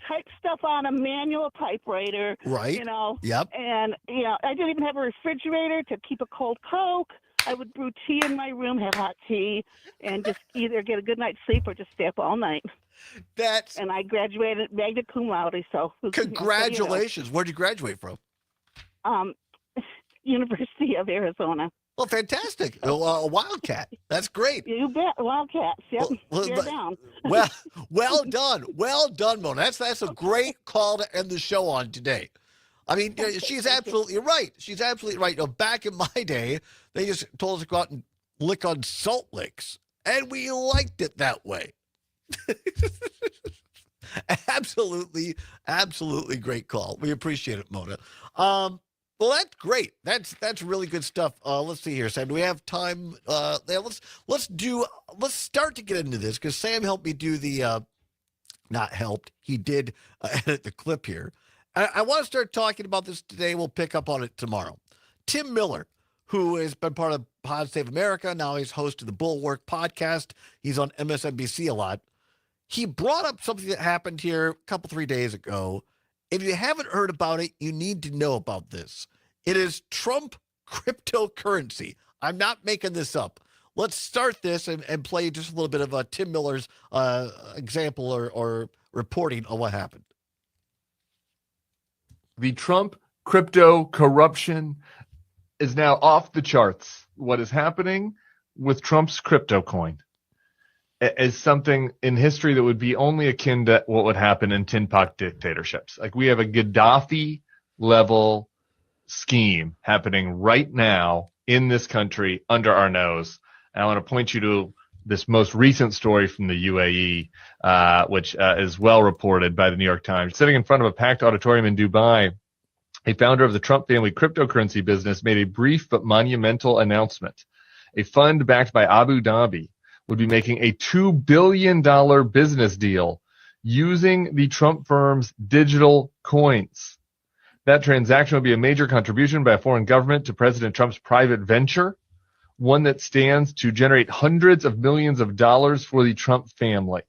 type stuff on a manual typewriter. Right. Yep. And, I didn't even have a refrigerator to keep a cold Coke. I would brew tea in my room, have hot tea, and just either get a good night's sleep or just stay up all night. And I graduated magna cum laude. So congratulations! Where'd you graduate from? University of Arizona. Well, fantastic! A Wildcat. That's great. You bet, Wildcats. Yep. Tear down. Well done, Mona. That's a great call to end the show on today. I mean, she's absolutely right. She's absolutely right. Back in my day, they just told us to go out and lick on salt licks, and we liked it that way. Absolutely great call. We appreciate it, Mona. Well, that's great. That's really good stuff. Let's see here, Sam. Do we have time? Let's start to get into this because Sam helped me do the. Not helped. He did edit the clip here. I want to start talking about this today. We'll pick up on it tomorrow. Tim Miller, who has been part of Pod Save America, now he's host of the Bulwark podcast. He's on MSNBC a lot. He brought up something that happened here a couple, 3 days ago. If you haven't heard about it, you need to know about this. It is Trump cryptocurrency. I'm not making this up. Let's start this and play just a little bit of Tim Miller's example or reporting on what happened. The Trump crypto corruption is now off the charts. What is happening with Trump's crypto coin is something in history that would be only akin to what would happen in tin pot dictatorships. Like, we have a Gaddafi level scheme happening right now in this country under our nose. And I want to point you to this most recent story from the UAE, which is well reported by the New York Times. Sitting in front of a packed auditorium in Dubai, a founder of the Trump family cryptocurrency business made a brief but monumental announcement. A fund backed by Abu Dhabi would be making a $2 billion business deal using the Trump firm's digital coins. That transaction would be a major contribution by a foreign government to President Trump's private venture, one that stands to generate hundreds of millions of dollars for the Trump family.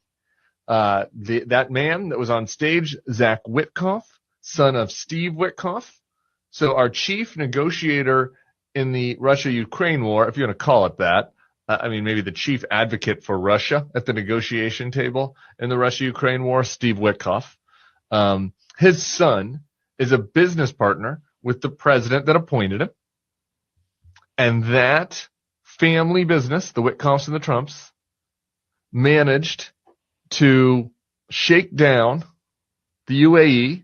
That man that was on stage, Zach Witkoff, son of Steve Witkoff. So our chief negotiator in the Russia-Ukraine war, if you want to call it that, maybe the chief advocate for Russia at the negotiation table in the Russia-Ukraine war, Steve Witkoff. His son is a business partner with the president that appointed him. And that family business, the Witkoffs and the Trumps, managed to shake down the UAE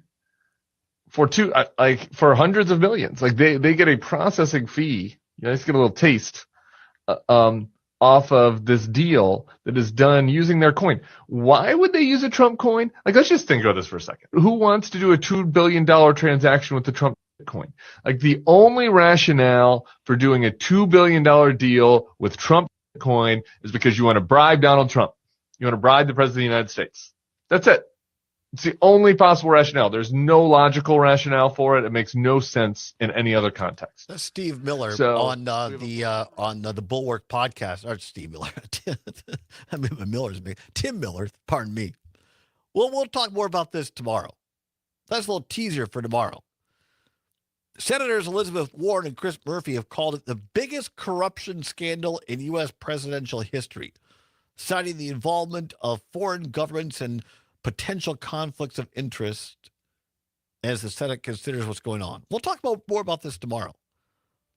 for hundreds of millions. Like, they get a processing fee. Let's get a little taste off of this deal that is done using their coin. Why would they use a Trump coin? Like, let's just think about this for a second. Who wants to do a $2 billion transaction with the Trump Bitcoin. Like the only rationale for doing a $2 billion deal with Trump Bitcoin is because you want to bribe Donald Trump. You want to bribe the president of the United States. That's it. It's the only possible rationale. There's no logical rationale for it. It makes no sense in any other context. That's Steve Miller on the Bulwark podcast. Or Steve Miller. I mean, Miller's me. Tim Miller. Pardon me. Well, we'll talk more about this tomorrow. That's a little teaser for tomorrow. Senators Elizabeth Warren and Chris Murphy have called it the biggest corruption scandal in U.S. presidential history, citing the involvement of foreign governments and potential conflicts of interest as the Senate considers what's going on. We'll talk more about this tomorrow.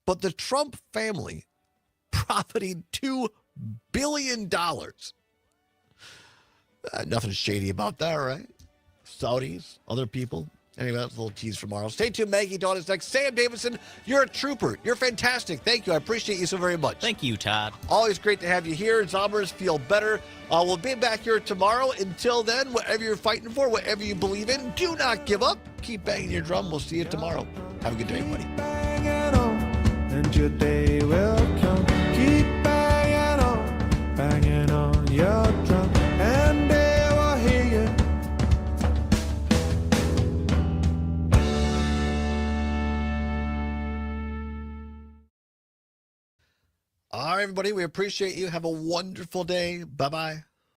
But the Trump family profiting $2 billion. Nothing shady about that, right? Saudis, other people. Anyway, that's a little tease for tomorrow. Stay tuned. Maggie Dawn is next. Sam Davidson, you're a trooper. You're fantastic. Thank you. I appreciate you so very much. Thank you, Todd. Always great to have you here. Zombers, feel better. We'll be back here tomorrow. Until then, whatever you're fighting for, whatever you believe in, do not give up. Keep banging your drum. We'll see you tomorrow. Have a good day, buddy. Banging on, and your day will come. Keep banging on your drum, and they will hear you. All right, everybody. We appreciate you. Have a wonderful day. Bye-bye.